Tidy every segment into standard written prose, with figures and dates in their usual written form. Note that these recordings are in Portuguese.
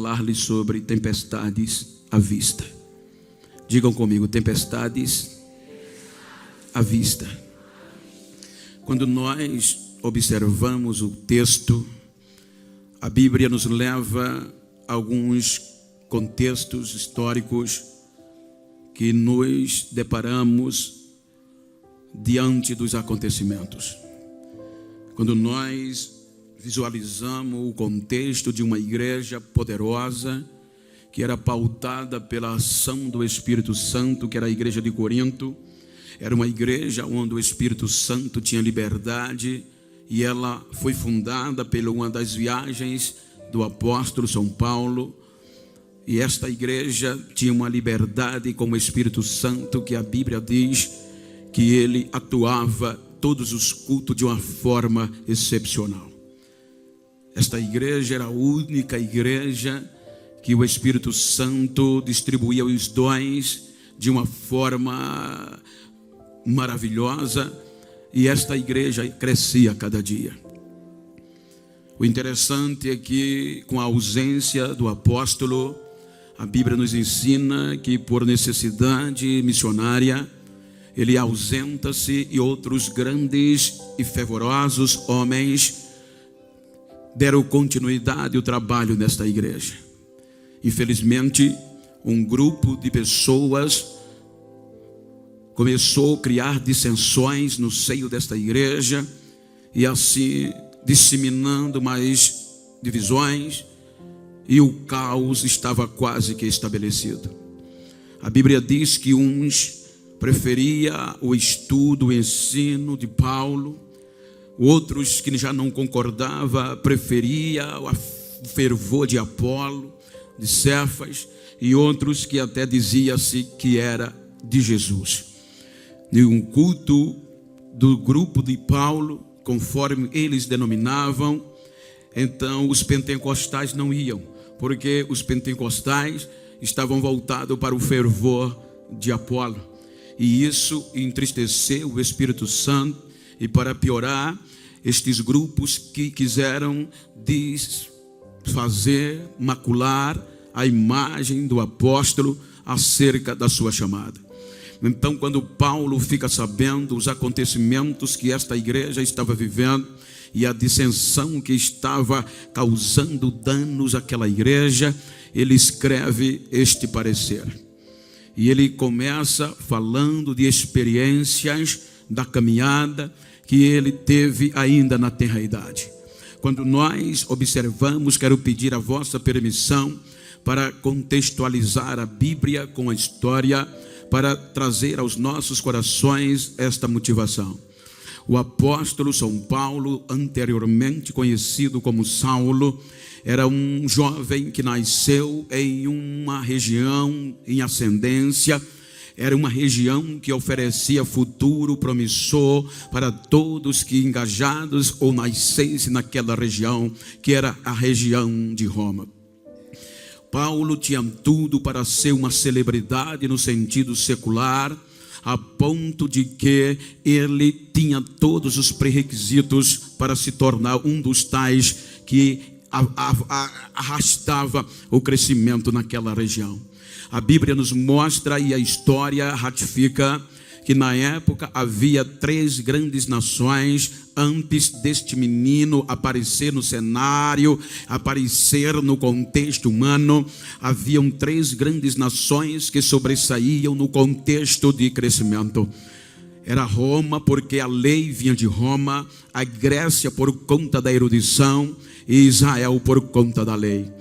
falar-lhes sobre tempestades à vista. Digam comigo, tempestades à vista. Quando nós observamos o texto, a Bíblia nos leva a alguns contextos históricos que nos deparamos diante dos acontecimentos. Quando nós visualizamos o contexto de uma igreja poderosa, que era pautada pela ação do Espírito Santo, que era a igreja de Corinto, era uma igreja onde o Espírito Santo tinha liberdade, e ela foi fundada por uma das viagens do apóstolo São Paulo, e esta igreja tinha uma liberdade com o Espírito Santo, que a Bíblia diz que ele atuava todos os cultos de uma forma excepcional. Esta igreja era a única igreja que o Espírito Santo distribuía os dons de uma forma maravilhosa, e esta igreja crescia a cada dia. O interessante é que, com a ausência do apóstolo, a Bíblia nos ensina que, por necessidade missionária, ele ausenta-se, e outros grandes e fervorosos homens deram continuidade ao trabalho nesta igreja. Infelizmente, um grupo de pessoas começou a criar dissensões no seio desta igreja, e assim disseminando mais divisões, e o caos estava quase que estabelecido. A Bíblia diz que uns preferia o estudo, o ensino de Paulo, outros que já não concordava preferia o fervor de Apolo, de Cefas, e outros que até dizia-se que era de Jesus. E um culto do grupo de Paulo, conforme eles denominavam, então os pentecostais não iam, porque os pentecostais estavam voltados para o fervor de Apolo, e isso entristeceu o Espírito Santo. E para piorar, estes grupos que quiseram desfazer, macular a imagem do apóstolo acerca da sua chamada. Então, quando Paulo fica sabendo os acontecimentos que esta igreja estava vivendo e a dissensão que estava causando danos àquela igreja, ele escreve este parecer. E ele começa falando de experiências da caminhada que ele teve ainda na tenra-idade. Quando nós observamos, quero pedir a vossa permissão para contextualizar a Bíblia com a história, para trazer aos nossos corações esta motivação. O apóstolo São Paulo, anteriormente conhecido como Saulo, era um jovem que nasceu em uma região em ascendência. Era uma região que oferecia futuro promissor para todos que engajados ou nascessem naquela região, que era a região de Roma. Paulo tinha tudo para ser uma celebridade no sentido secular, a ponto de que ele tinha todos os pré-requisitos para se tornar um dos tais que arrastava o crescimento naquela região. A Bíblia nos mostra, e a história ratifica, que na época havia 3 grandes nações antes deste menino aparecer no cenário, aparecer no contexto humano. Haviam 3 grandes nações que sobressaíam no contexto de crescimento. Era Roma, porque a lei vinha de Roma, a Grécia por conta da erudição, e Israel por conta da lei,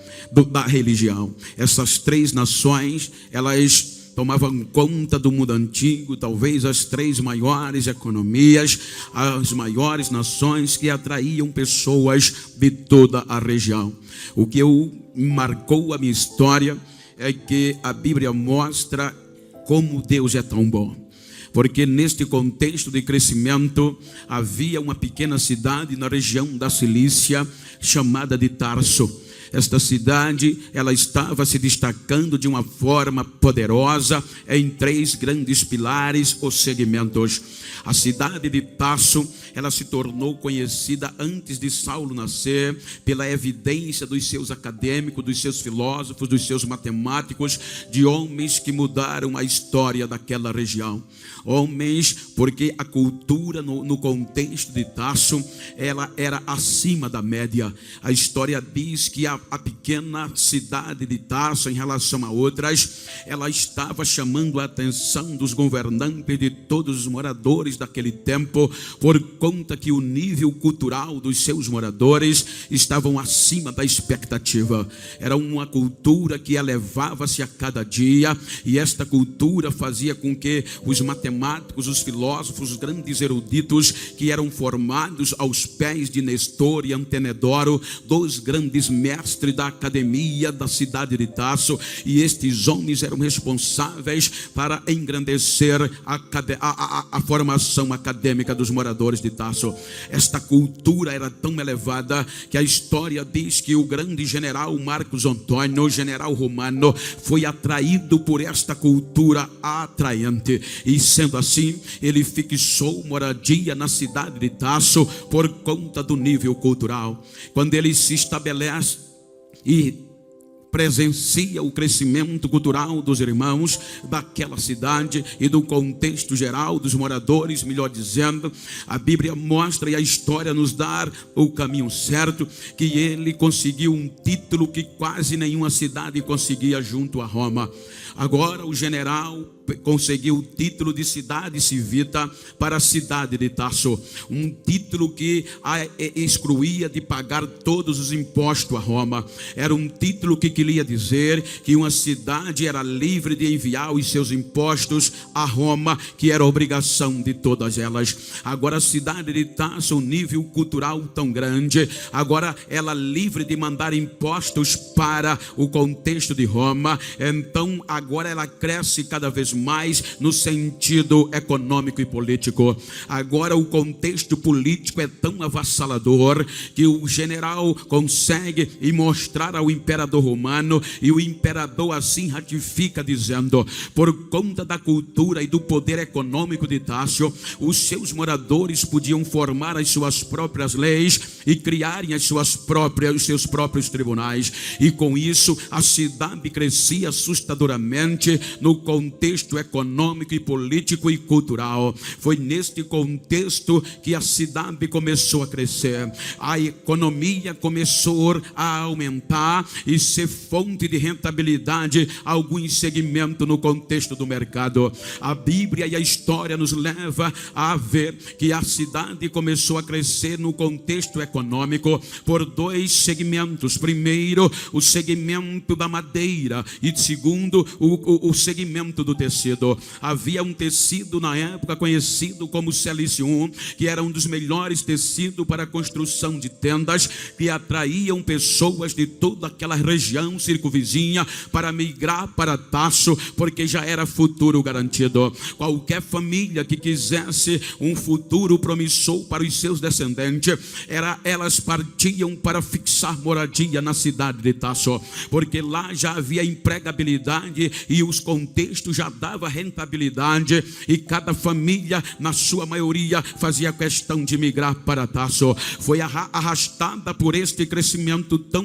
da religião. Essas 3 nações, elas tomavam conta do mundo antigo, talvez as 3 maiores economias, as maiores nações que atraíam pessoas de toda a região. O que marcou a minha história é que a Bíblia mostra como Deus é tão bom. Porque neste contexto de crescimento, havia uma pequena cidade na região da Cilícia, chamada de Tarso. Esta cidade, ela estava se destacando de uma forma poderosa em 3 grandes pilares ou segmentos. A cidade de Tarso, ela se tornou conhecida antes de Saulo nascer pela evidência dos seus acadêmicos, dos seus filósofos, dos seus matemáticos, de homens que mudaram a história daquela região. Homens, porque a cultura no contexto de Tarso, ela era acima da média. A história diz que a pequena cidade de Tarso, em relação a outras, ela estava chamando a atenção dos governantes, de todos os moradores daquele tempo, por conta que o nível cultural dos seus moradores estavam acima da expectativa. Era uma cultura que elevava-se a cada dia, e esta cultura fazia com que os matemáticos, os filósofos, os grandes eruditos que eram formados aos pés de Nestor e Antenedoro, 2 grandes mestres da academia da cidade de Tarso, e estes homens eram responsáveis para engrandecer a formação acadêmica dos moradores de Tarso. Esta cultura era tão elevada que a história diz que o grande general Marcos Antônio, general romano, foi atraído por esta cultura atraente, e sendo assim, ele fixou moradia na cidade de Tarso por conta do nível cultural. Quando ele se estabelece e presencia o crescimento cultural dos irmãos daquela cidade e do contexto geral dos moradores, melhor dizendo, a Bíblia mostra e a história nos dá o caminho certo, que ele conseguiu um título que quase nenhuma cidade conseguia junto a Roma. Agora o general conseguiu o título de cidade civita para a cidade de Tarso, um título que a excluía de pagar todos os impostos a Roma. Era um título que queria dizer que uma cidade era livre de enviar os seus impostos a Roma, que era obrigação de todas elas. Agora a cidade de Tarso, um nível cultural tão grande, agora ela livre de mandar impostos para o contexto de Roma. Então agora ela cresce cada vez mais no sentido econômico e político. Agora o contexto político é tão avassalador que o general consegue mostrar ao imperador romano, e o imperador assim ratifica, dizendo: por conta da cultura e do poder econômico de Tarso, os seus moradores podiam formar as suas próprias leis e criarem os seus próprios tribunais, e com isso a cidade crescia assustadoramente no contexto econômico e político e cultural. Foi neste contexto que a cidade começou a crescer, a economia começou a aumentar e ser fonte de rentabilidade a alguns segmentos no contexto do mercado. A Bíblia e a história nos leva a ver que a cidade começou a crescer no contexto econômico por 2 segmentos. Primeiro, o segmento da madeira, e segundo, o segmento do tecido. Havia um tecido na época conhecido como Cilicium, que era um dos melhores tecidos para a construção de tendas, que atraíam pessoas de toda aquela região circunvizinha para migrar para Tarso, porque já era futuro garantido. Qualquer família que quisesse um futuro promissor para os seus descendentes, elas partiam para fixar moradia na cidade de Tarso, porque lá já havia empregabilidade e os contextos já dava rentabilidade, e cada família, na sua maioria, fazia questão de migrar para Tarso. Foi arrastada por este crescimento tão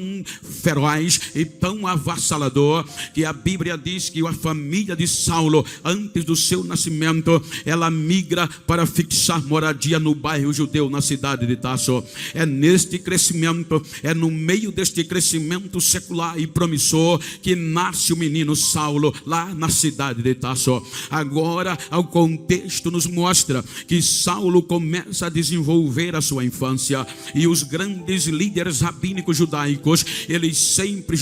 feroz e tão avassalador, que a Bíblia diz que a família de Saulo, antes do seu nascimento, ela migra para fixar moradia no bairro judeu, na cidade de Tarso. É neste crescimento, é no meio deste crescimento secular e promissor, que nasce o menino Saulo, lá na cidade de Tarso. Agora, o contexto nos mostra que Saulo começa a desenvolver a sua infância, e os grandes líderes rabínicos judaicos, eles sempre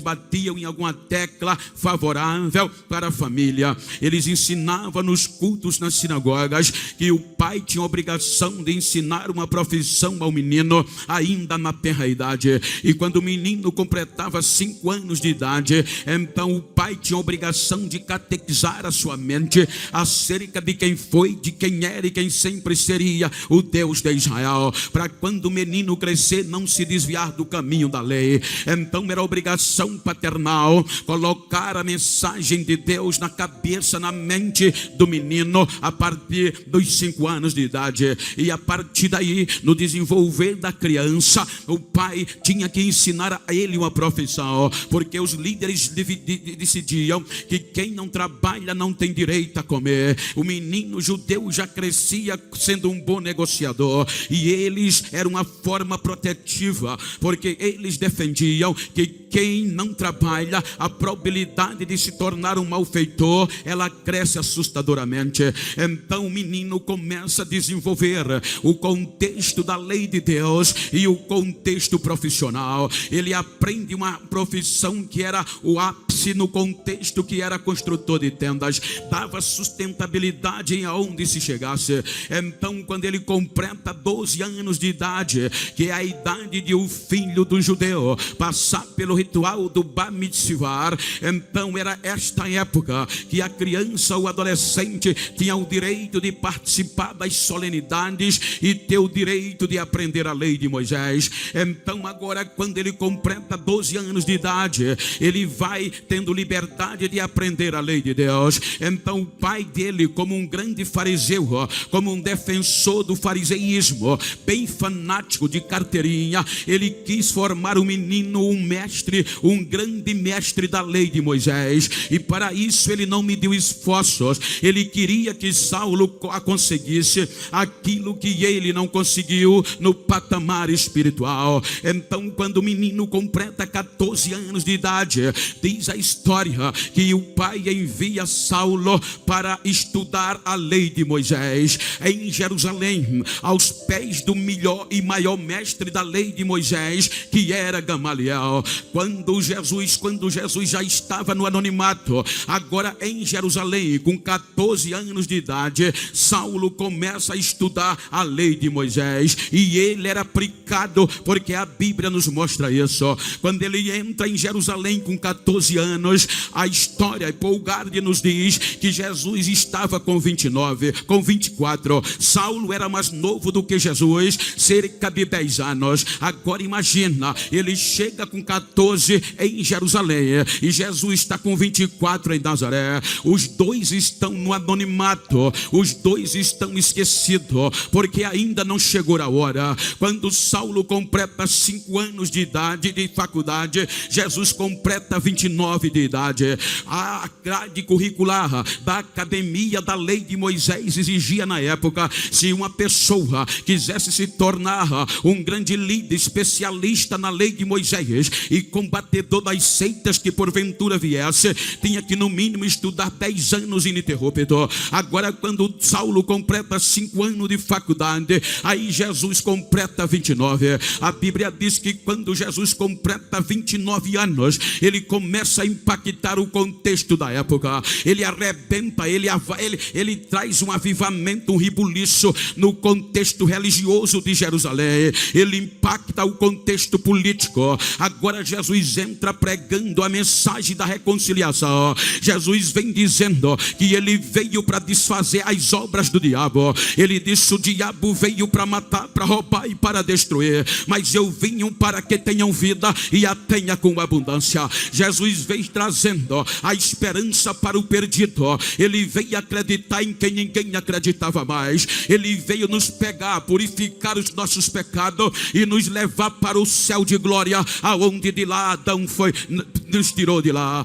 batiam em alguma tecla favorável para a família. Eles ensinavam nos cultos nas sinagogas que o pai tinha a obrigação de ensinar uma profissão ao menino ainda na tenra idade, e quando o menino completava 5 anos de idade, então o pai tinha a obrigação de de catequizar a sua mente acerca de quem foi, de quem era e quem sempre seria o Deus de Israel, para quando o menino crescer não se desviar do caminho da lei. Então era obrigação paternal colocar a mensagem de Deus na cabeça, na mente do menino a partir dos 5 anos de idade. E a partir daí, no desenvolver da criança, o pai tinha que ensinar a ele uma profissão, porque os líderes decidiam que quem não trabalha não tem direito a comer. O menino judeu já crescia sendo um bom negociador, e eles eram uma forma protetiva, porque eles defendiam que quem não trabalha, a probabilidade de se tornar um malfeitor, ela cresce assustadoramente. Então o menino começa a desenvolver o contexto da lei de Deus e o contexto profissional. Ele aprende uma profissão que era o ápice no contexto que era construtor de tendas, dava sustentabilidade em aonde se chegasse. Então quando ele completa 12 anos de idade, que é a idade de um filho do judeu passar pelo ritual do Bar Mitzvah, então era esta época que a criança ou adolescente tinha o direito de participar das solenidades e ter o direito de aprender a lei de Moisés. Então agora quando ele completa 12 anos de idade, ele vai tendo liberdade de aprender a lei de Deus. Então o pai dele, como um grande fariseu, como um defensor do fariseísmo, bem fanático de carteirinha, ele quis formar o menino um mestre, um grande mestre da lei de Moisés. E para isso ele não mediu esforços. Ele queria que Saulo conseguisse aquilo que ele não conseguiu no patamar espiritual. Então quando o menino completa 14 anos de idade, diz a história que o pai envia Saulo para estudar a lei de Moisés em Jerusalém, aos pés do melhor e maior mestre da lei de Moisés, que era Gamaliel. Quando Jesus já estava no anonimato, agora em Jerusalém, com 14 anos de idade, Saulo começa a estudar a lei de Moisés, e ele era aplicado, porque a Bíblia nos mostra isso. Quando ele entra em Jerusalém com 14 anos, a história Paul-Gard nos diz que Jesus estava com 29, com 24. Saulo era mais novo do que Jesus, cerca de 10 anos. Agora imagina, ele chega com 14 em Jerusalém e Jesus está com 24 em Nazaré. Os dois estão no anonimato, os dois estão esquecidos, porque ainda não chegou a hora. Quando Saulo completa 5 anos de idade de faculdade, Jesus completa 29 de idade. A grade curricular da Academia da Lei de Moisés exigia na época, se uma pessoa quisesse se tornar um grande líder, especialista na lei de Moisés e combatedor das seitas que porventura viesse, tinha que no mínimo estudar 10 anos ininterrupto. Agora quando Saulo completa 5 anos de faculdade, aí Jesus completa 29. A Bíblia diz que quando Jesus completa 29 anos, ele começa a impactar o contexto da época. Ele arrebenta, ele traz um avivamento, um rebuliço no contexto religioso de Jerusalém. Ele impacta o contexto político. Agora Jesus entra pregando a mensagem da reconciliação. Jesus vem dizendo que ele veio para desfazer as obras do diabo. Ele disse: o diabo veio para matar, para roubar e para destruir, mas eu vim para que tenham vida e a tenha com abundância. Jesus veio trazendo a esperança para o perdido. Ele veio acreditar em quem ninguém acreditava mais. Ele veio nos pegar, purificar os nossos pecados e nos levar para o céu de glória, aonde de lá Adão nos tirou de lá.